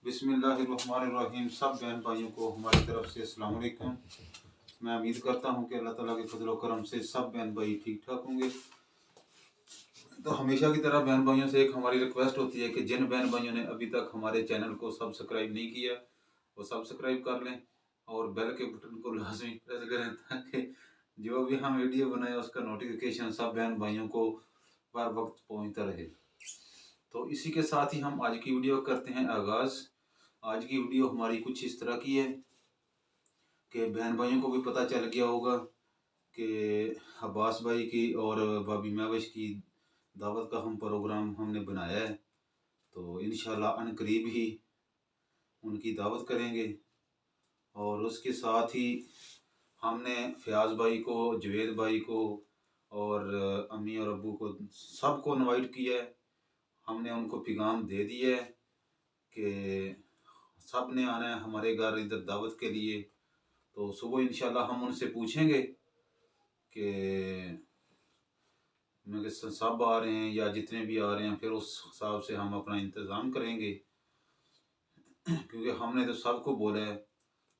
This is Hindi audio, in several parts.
बिस्मिल्लाहिर्रहमानिर्रहीम। सब बहन भाइयों को हमारी तरफ से अस्सलाम वालेकुम। मैं उम्मीद करता हूँ कि अल्लाह ताला के फजल व करम से सब बहन भाई ठीक ठाक होंगे। तो हमेशा की तरह बहन भाइयों से एक हमारी रिक्वेस्ट होती है कि जिन बहन भाइयों ने अभी तक हमारे चैनल को सब्सक्राइब नहीं किया वो सब्सक्राइब कर लें और बेल के बटन को लाजमी प्रेस करें ताकि जो भी हम वीडियो बनाए उसका नोटिफिकेशन सब बहन भाइयों को बर वक्त पहुँचता रहे। तो इसी के साथ ही हम आज की वीडियो करते हैं आगाज़। आज की वीडियो हमारी कुछ इस तरह की है कि बहन भाइयों को भी पता चल गया होगा कि अब्बास भाई की और भाभी महविश की दावत का हम प्रोग्राम हमने बनाया है। तो इंशाल्लाह अनकरीब ही उनकी दावत करेंगे और उसके साथ ही हमने फयाज भाई को, जवेद भाई को और अम्मी और अब्बू को सबको इनवाइट किया है। हमने उनको पैगाम दे दिया है कि सब ने आना है हमारे घर इधर दावत के लिए। तो सुबह इंशाल्लाह हम उनसे पूछेंगे कि सब आ रहे हैं या जितने भी आ रहे हैं, फिर उस हिसाब से हम अपना इंतज़ाम करेंगे क्योंकि हमने तो सबको बोला है।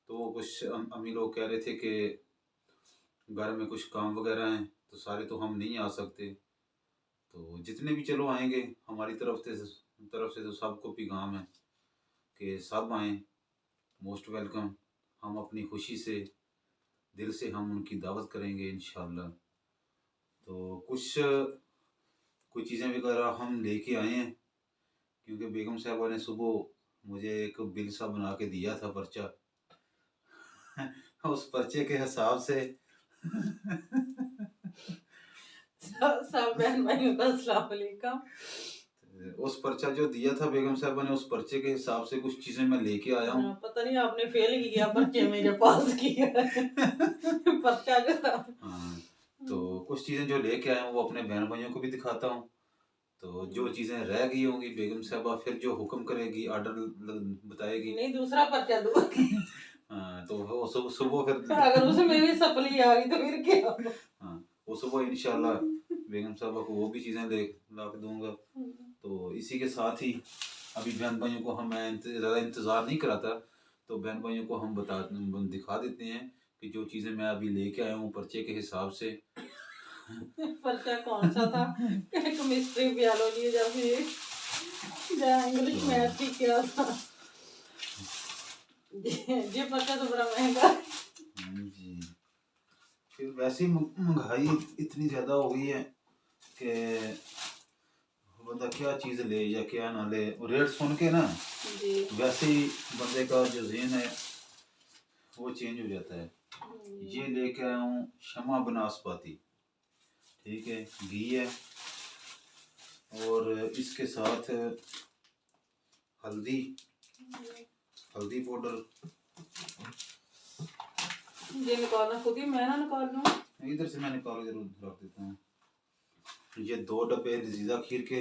तो कुछ अम्मी लोग कह रहे थे कि घर में कुछ काम वगैरह हैं तो सारे तो हम नहीं आ सकते। तो जितने भी चलो आएंगे हमारी तरफ से तो सबको पैगाम है कि सब आएँ, मोस्ट वेलकम। हम अपनी खुशी से दिल से हम उनकी दावत करेंगे इंशाल्लाह। तो कुछ चीज़ें वगैरह हम लेके आए हैं क्योंकि बेगम साहबा ने सुबह मुझे एक बिल सा बना के दिया था पर्चा उस पर्चे के हिसाब से सब बहन भाइयों का अस्सलाम वालेकुम। उस पर्चा जो दिया था बेगम साहबा ने, उस पर्चे के हिसाब से कुछ चीजें मैं लेके आया हूँ। पता नहीं आपने फेल किया पर्चे में जो पास किया पर्चा जो। हाँ, तो कुछ चीजें जो लेके आया हूँ वो अपने बहन भाइयों को भी दिखाता हूँ। तो जो चीजें रह गई होंगी बेगम साहबा फिर जो हुक्म करेगी, ऑर्डर बताएगी। नहीं, दूसरा पर्चा दो। हाँ, तो वो सुबह फिर अगर उसमें भी सप्ली आ गई तो फिर क्या। हाँ, वो सुबह इंशाल्लाह बेगम साहबा को वो भी चीजें ला के दूंगा। तो इसी के साथ ही अभी बहन भाइयों को हम ज़्यादा इंतज़ार नहीं कराता, तो बहन भाइयों को हम दिखा देते हैं कि जो चीज़ें मैं अभी लेके आया हूँ पर्चे के हिसाब से। पर्चा कौन सा था? केमिस्ट्री, बायोलॉजी या इंग्लिश मैथ की क्या था? ये पर्चा तो बड़ा महंगा। जी, फिर वैसे ही महंगाई इतनी ज़्यादा हो गई है कि बंदा क्या चीज़ ले या क्या ना ले, रेट सुन के ना वैसे ही बंदे का जो ज़हन है वो चेंज हो जाता है। ये लेके आया हूँ शमा बनास्पाती, ठीक है, घी है और इसके साथ हल्दी पाउडर। ये निकालना खुद ही, मैं ना निकाल लूं? इधर से मैं निकाल के रख देता हूँ। ये 2 डब्बे लजीजा खीर के।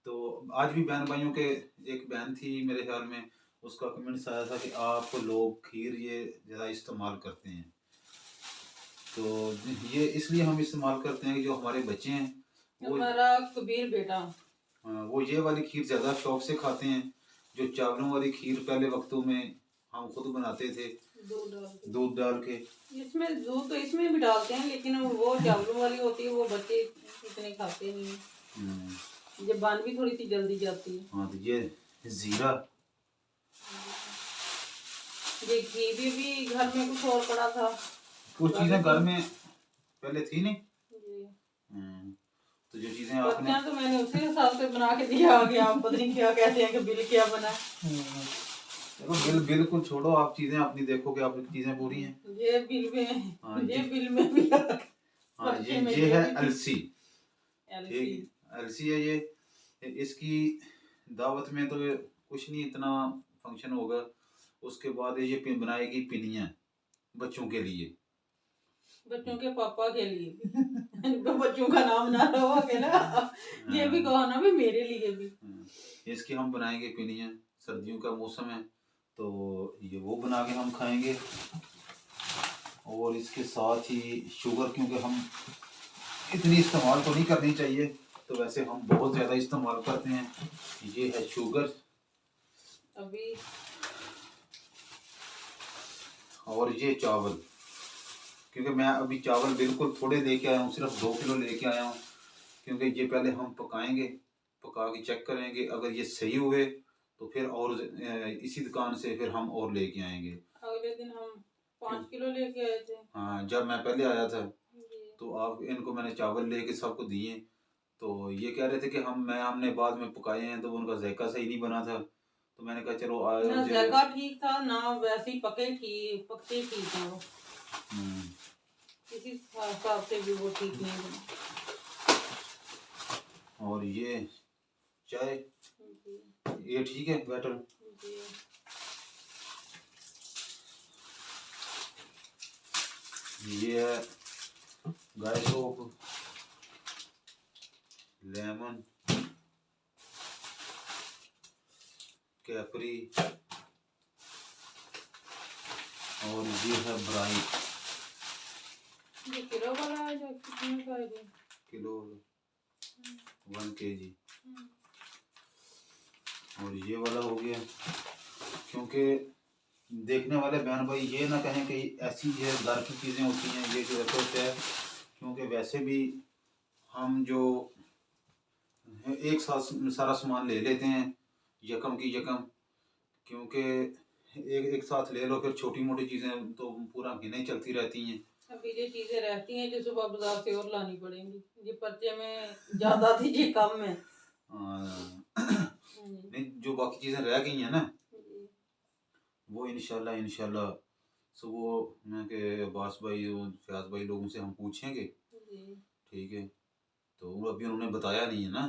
तो आज भी बहन भाइयों के, एक बहन थी मेरे ख्याल में, उसका कमेंट्स आया था कि आप लोग खीर ये ज़्यादा इस्तेमाल करते हैं। तो ये इसलिए हम इस्तेमाल करते हैं कि जो हमारे बच्चे हैं वो हमारा कबीर बेटा वो ये वाली खीर ज़्यादा शौक से खाते हैं। जो चावलों वाली खीर पहले वक्तों में हम खुद बनाते थे दूध डाल के। इसमें दूध तो इसमें भी डालते हैं लेकिन वो चावलों वाली होती है, वो बच्चे इतने खाते नहीं है। ये बन भी थोड़ी सी जल्दी जाती है। हाँ, तो ये जीरा, ये घी भी घर में कुछ और पड़ा था, कुछ चीजें घर में पहले थी नहीं। तो जो चीजें आपने तो मैंने उसी हिसाब से बना के दिया आगे। आप पता नहीं क्या कहते हैं कि बिल क्या बना। देखो बिल को छोड़ो, आप चीजें अपनी देखो कि आपकी चीजें पूरी हैं। ये बिल में, ये बिल में भी हाँ, ये है अलसी, ठीक, अलसी है ये। इसकी दावत में तो कुछ नहीं इतना फंक्शन होगा। उसके बाद ये बनाएगी पिनिया बच्चों के लिए, बच्चों के पापा के लिए बच्चों का नाम ना लो के ना, ये भी कहो ना भी मेरे लिए भी। इसकी हम बनाएंगे पिनिया, सर्दियों का मौसम है तो ये वो बना के हम खाएंगे। और इसके साथ ही शुगर, क्योंकि हम इतनी इस्तेमाल तो नहीं करनी चाहिए, तो वैसे हम बहुत ज़्यादा इस्तेमाल करते हैं। ये है शुगर अभी और ये चावल, क्योंकि मैं अभी चावल बिल्कुल थोड़े लेके आया हूँ, सिर्फ 2 किलो लेके आया हूँ, क्योंकि ये पहले हम पकाएंगे, पका के चेक करेंगे, अगर ये सही हुए तो फिर और इसी दुकान से फिर हम और लेके आएंगे। अगले दिन हम 5 किलो लेके आए थे। हाँ, जब मैं पहले आया था जी। तो आप इनको मैंने चावल लेके सबको दिए, तो ये कह रहे थे कि हमने बाद में पकाए हैं तो उनका जायका सही नहीं बना था, तो मैंने कहा चलो ना आज। जायका ठीक था ना वैसे ही पकते ठीक है वो, किसी हिसाब से भी वो ठीक नहीं बना। और ये चाय, जी। ये ठीक है बैटर। जी। ये है गाय सोप, लेमन, कैपरी, और ये है ब्राइट। ये किलो वाला है जो कितने का है? Kilo 1 kg। और ये वाला हो गया, क्योंकि देखने वाले बहन भाई ये ना कहें कि ऐसी ये घर की चीज़ें होती हैं, ये जो होता है, क्योंकि वैसे भी हम जो एक साथ सारा सामान ले लेते हैं यकम की यकम, क्योंकि एक साथ ले लो, फिर छोटी मोटी चीज़ें तो पूरा महीने चलती रहती हैं। अभी ये चीजें रहती हैं जो सुबह बाजार से और लानी पड़ेंगी, ये पर्चे में ज्यादा थी ये कम है। नहीं, जो बाकी चीज़ें रह गई हैं ना, वो इंशाल्लाह सुबह में के अब्बास भाई और फयाज भाई लोगों से हम पूछेंगे। ठीक है, तो वो अभी उन्होंने बताया नहीं है ना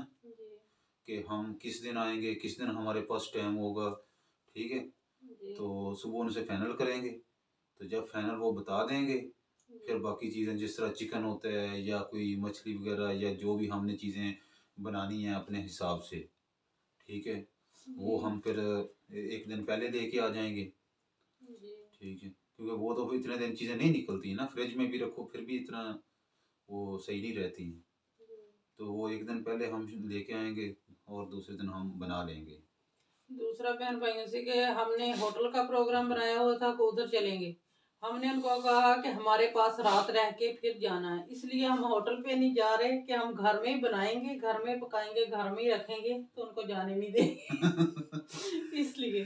कि हम किस दिन आएंगे, किस दिन हमारे पास टाइम होगा। ठीक है, तो सुबह उनसे फाइनल करेंगे, तो जब फाइनल वो बता देंगे, फिर बाकी चीज़ें जिस तरह चिकन होता है या कोई मछली वगैरह या जो भी हमने चीज़ें बनानी है अपने हिसाब से, ठीक है, वो हम फिर एक दिन पहले लेके आ जाएंगे। ठीक है, क्योंकि वो तो फिर इतने दिन चीज़ें नहीं निकलती ना, फ्रिज में भी रखो फिर भी इतना वो सही नहीं रहती, तो वो एक दिन पहले हम लेके आएंगे और दूसरे दिन हम बना लेंगे। दूसरा बहन भाइयों से कि हमने होटल का प्रोग्राम बनाया हुआ था कि उधर चलेंगे, हमने उनको कहा कि हमारे पास रात रह के फिर जाना है, इसलिए हम होटल पे नहीं जा रहे कि हम घर में ही बनाएंगे, घर में पकाएंगे, घर में ही रखेंगे, तो उनको जाने नहीं देंगे। इसलिए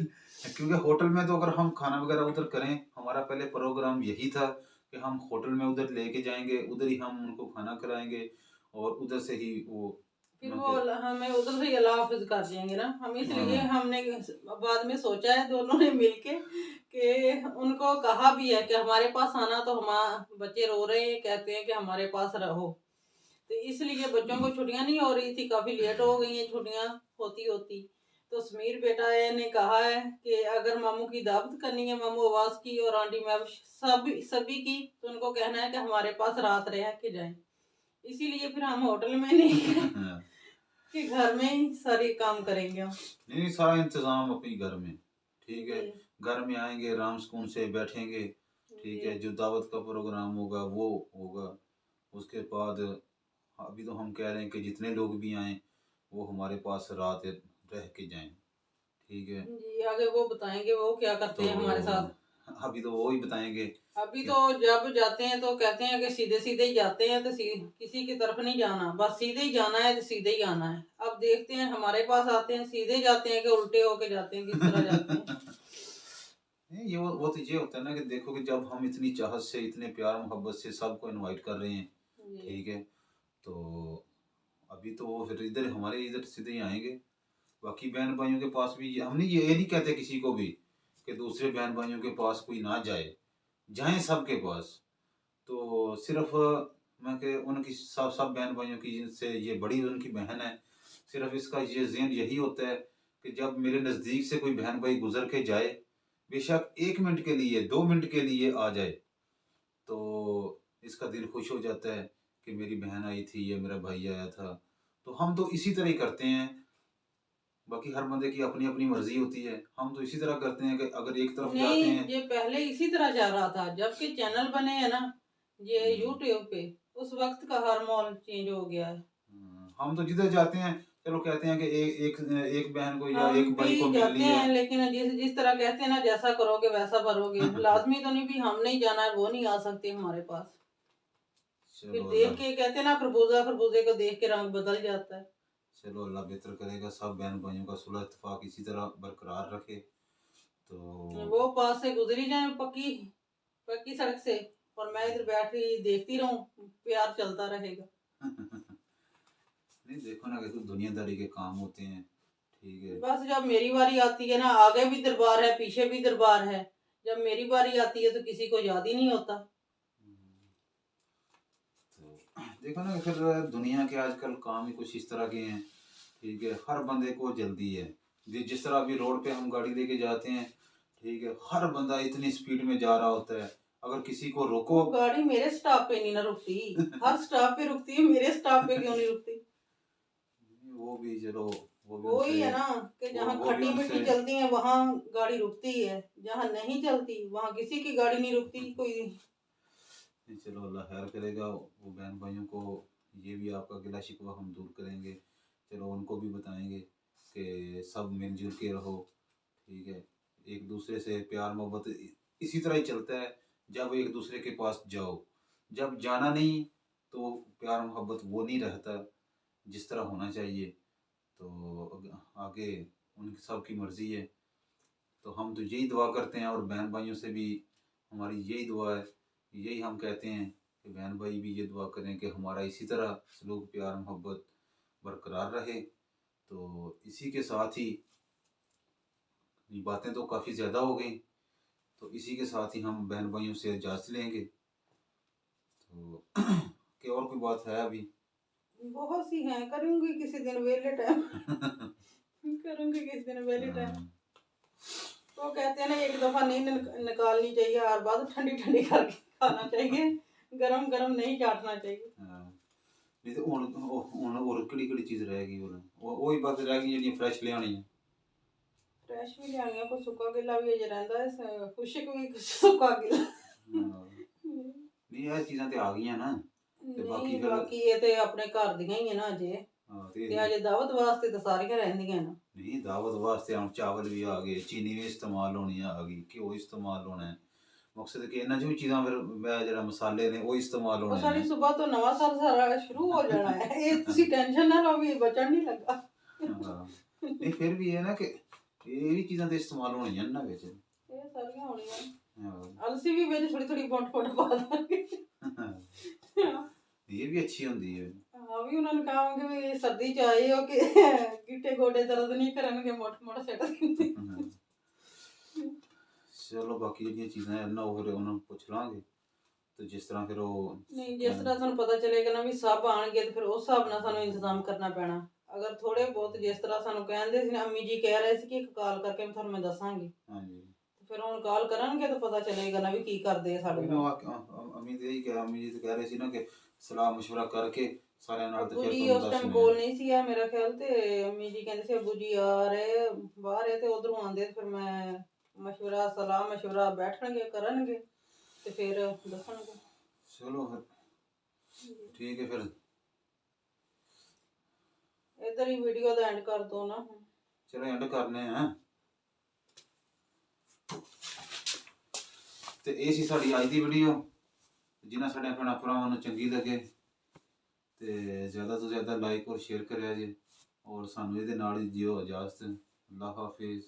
क्योंकि होटल में तो अगर हम खाना वगैरह उधर करें, हमारा पहले प्रोग्राम यही था कि हम होटल में उधर लेके जाएंगे, उधर ही हम उनको खाना खिलाएंगे और उधर से ही वो फिर वो हमें उधर से अल्लाह हाफिज कर देंगे ना, हम इसलिए हमने बाद में सोचा है दोनों ने मिलके कि उनको कहा भी है कि हमारे पास आना, तो हमारे बच्चे रो रहे हैं, कहते हैं कि हमारे पास रहो, तो इसलिए बच्चों को छुट्टियां नहीं हो रही थी, काफी लेट हो गई हैं छुट्टियां होती होती, तो समीर बेटा ने कहा है कि अगर मामू की दावत करनी है, मामू आवाज की और आंटी मैम सभी की, तो उनको कहना है कि हमारे पास रात रह के जाएं, इसीलिए फिर हम होटल में नहीं कि घर में ही सारे काम करेंगे हम। नहीं, सारा इंतजाम अपनी घर में। ठीक है, घर में आएंगे, आराम सुकून से बैठेंगे। ठीक है, जो दावत का प्रोग्राम होगा वो होगा, उसके बाद अभी तो हम कह रहे हैं कि जितने लोग भी आए वो हमारे पास रात रह के जाएं। ठीक है जी, आगे वो बताएंगे वो क्या करते हैं हमारे साथ, अभी तो वो ही बताएंगे। अभी तो जब जाते हैं तो कहते हैं कि सीधे सीधे ही जाते हैं, तो किसी की तरफ नहीं जाना, बस सीधे ही जाना है तो सीधे ही आना है। अब देखते हैं हमारे पास आते हैं सीधे जाते हैं कि उल्टे होके जाते हैं, किस तरह जाते हैं। नहीं, ये वो तो ये होता है ना कि देखो कि जब हम इतनी चाहत से, इतने प्यार मोहब्बत से सबको इनवाइट कर रहे हैं, ठीक है, तो अभी तो वो फिर इधर हमारे इधर सीधे ही आएंगे। बाकी बहन भाइयों के पास भी हमने ये नहीं कहते किसी को भी कि दूसरे बहन भाइयों के पास कोई ना जाए, जाएं सबके पास, तो सिर्फ मैं कि उनकी सब बहन भाइयों की से ये बड़ी उनकी बहन है, सिर्फ इसका ये ज़हन यही होता है कि जब मेरे नज़दीक से कोई बहन भाई गुजर के जाए, बेशक 1 मिनट के लिए 2 मिनट के लिए आ जाए, तो इसका दिल खुश हो जाता है कि मेरी बहन आई थी या मेरा भाई आया था। तो हम तो इसी तरह ही करते हैं, बाकी हर बंदे की अपनी अपनी मर्जी होती है, हम तो इसी तरह करते हैं कि अगर एक तरफ जाते हैं। ये पहले इसी तरह जा रहा था, जब के चैनल बने हैं ना ये यूट्यूब पे, उस वक्त का हार्मोन चेंज हो गया है। हम तो जिधर जाते हैं चलो कहते हैं कि एक बहन को या हम एक भाई को भी जाते मिलनी है। हैं, लेकिन जिस जिस तरह कहते हैं ना, जैसा करोगे वैसा भरोगे। लाजमी तो नहीं भी हम नहीं जाना है, वो नहीं आ सकते हमारे पास। फिर चलो देख अल्लाह, के कहते हैं ना, खरबूजा खरबूजे को देख के रंग बदल जाता है। चलो अल्लाह बेहतर करेगा, सब बहन भाइयों का सुलह इत्तेफाक इसी तरह बरकरार रखे। तो वो पास से गुजरी जाए पक्की पक्की सड़क से, और मैं इधर बैठी देखती रहूं, प्यार चलता रहेगा। नहीं देखो ना कि दुनियादारी के काम होते हैं, ठीक है। बस जब मेरी बारी आती है ना, आगे भी दरबार है पीछे भी दरबार है। जब मेरी बारी आती है तो किसी को याद ही नहीं होता। तो देखो ना कि फिर दुनिया के आजकल काम ही कुछ इस तरह के हैं, ठीक है। हर बंदे को जल्दी है, जिस तरह अभी रोड पे हम गाड़ी लेके जाते हैं, ठीक है, हर बंदा इतनी स्पीड में जा रहा होता है, अगर किसी को रोको। वो गाड़ी मेरे स्टॉप पे नहीं ना रुकती, हर स्टॉप पे रुकती है, मेरे स्टॉप पे क्यों नहीं रुकती? वो भी चलो, वो भी वही उनसे, है ना कि जहाँ वो भी खट्टी उनसे। मिट्टी चलती है वहां गाड़ी रुकती है, जहाँ नहीं चलती वहां किसी की गाड़ी नहीं रुकती। कोई नहीं, चलो अल्लाह खैर करेगा। वो बहन भाइयों को ये भी आपका गिला शिकवा हम दूर करेंगे, चलो उनको भी बताएंगे कि सब मिलजुल के रहो, ठीक है। एक दूसरे से प्यार मोहब्बत इसी तरह ही चलता है, जब एक दूसरे के पास जाओ, जब जाना नहीं तो प्यार मोहब्बत वो नहीं रहता जिस तरह होना चाहिए। तो आगे उनकी सब की मर्ज़ी है। तो हम तो यही दुआ करते हैं, और बहन भाइयों से भी हमारी यही दुआ है, यही हम कहते हैं कि बहन भाई भी ये दुआ करें कि हमारा इसी तरह सलूक प्यार मोहब्बत बरकरार रहे। तो इसी के साथ ही, ये बातें तो काफ़ी ज़्यादा हो गई, तो इसी के साथ ही हम बहन भाइयों से इजाज़त लेंगे। तो कि और कोई बात है अभी? बहुत सी हैं, करूंगी किसी दिन वेले टाइम। करूंगी किसी दिन वेले टाइम। हाँ, तो कहते हैं ना, एक दफा नींद निकालनी चाहिए, हर बात ठंडी ठंडी करके खाना चाहिए, गरम गरम नहीं चाटना चाहिए। हाँ। नहीं तो हुण और केड़ी चीज़ रह गई? वही बस रह गई जिहड़ियां फ्रैश लियानी है। फ्रैश भी लियानियां, कोई सुक्का गिला भी अजे रहिंदा है, खुशक भी कुछ सुक्का गिला। हाँ। नहीं ਇਹ ਚੀਜ਼ਾਂ ਤੇ ਆ ਗਈਆਂ ਨਾ, ਤੇ ਬਾਕੀ नहीं ਫਿਰ। बाकी ये तो अपने घर दियां ही है ना अजे। ਹਾਂ ते अजे दावत वास्ते तो सारियां रहिंदियां ना। नहीं दावत वास्ते हम चावल भी आ गए, चीनी भी इस्तेमाल होनी आ गई, घ्यो इस्तेमाल होना है। मकसद कि इन्हां चों चीज़ां फिर जेह्ड़ा मसाले ने वो इस्तेमाल वो होने साड़ी ने। सुबह तो नवा साल सारा शुरू हो जाना है। ये तुसी टेंशन ना लो, भी बचन नहीं लगा। हाँ। नहीं फिर भी है ना कि ये भी चीज़ां ते इस्तेमाल होनियां ना विच। ये सारियां होनियां। हाँ। अलसी भी बिच थोड़ी थोड़ी बोट बोट पा देंगे। ये भी अच्छी होंदी है। हाँ भी उन्होंने कहा भी सर्दी च आए हो कि गिट्टे गोडे दर्द नहीं करनगे, मोट मोट सिट देंगे। हाँ। चलो बाकी जेह्ड़ियां चीज़ां है ना वो फिर उन्हां नूं पुछ लांगे, तो जिस तरह फिर वो नहीं, जिस तरह सानू पता चलेगा ना भी सब आणगे, तो फिर उस हिसाब नाल सानू इंतजाम करना पैना। अगर थोड़े बहुत जिस तरह सानू कहंदे सी ना, अम्मी जी कह रहे सी कि एक कॉल करके थानू मैं दसांगी, हाँ जी। तो फिर हुण कॉल करनगे तो पता चलेगा ना भी की करदे आ साडे नाल। अम्मी तो यही कहा, अम्मी जी तो कह रहे सी ना कि सलाह मशवरा करके सारे नाल ते अब्बू फिर जी तुहानूं उस टाइम दस्सने कोल आ। नहीं सी है मेरा ख्याल, ते अम्मी जी कहंदे सी अब्बू जी आ रहे बाहर है, ते उधरों आंदे ते फिर मैं मशवरा सलाह मशवरा बैठणगे करनगे ते फिर दसणगे। चलो फिर ठीक है फिर। इधर ही वीडियो दा एंड कर दो ना। चलो एंड करने हैं। ਤੇ ਇਹ ਸੀ ਸਾਡੀ ਅੱਜ ਦੀ ਵੀਡੀਓ। ਜਿਨ੍ਹਾਂ ਸਾਡੇ ਭੈਣਾਂ ਭਰਾਵਾਂ ਨੂੰ ਚੰਗੀ ਲੱਗੇ ਤੇ ਜ਼ਿਆਦਾ ਤੋਂ ਜ਼ਿਆਦਾ ਲਾਈਕ ਔਰ ਸ਼ੇਅਰ ਕਰਿਆ ਜੇ, ਔਰ ਸਾਨੂੰ ਇਹਦੇ ਨਾਲ ਹੀ ਦਿਓ ਇਜਾਜ਼ਤ। ਅੱਲਾਹ ਹਾਫਿਜ਼।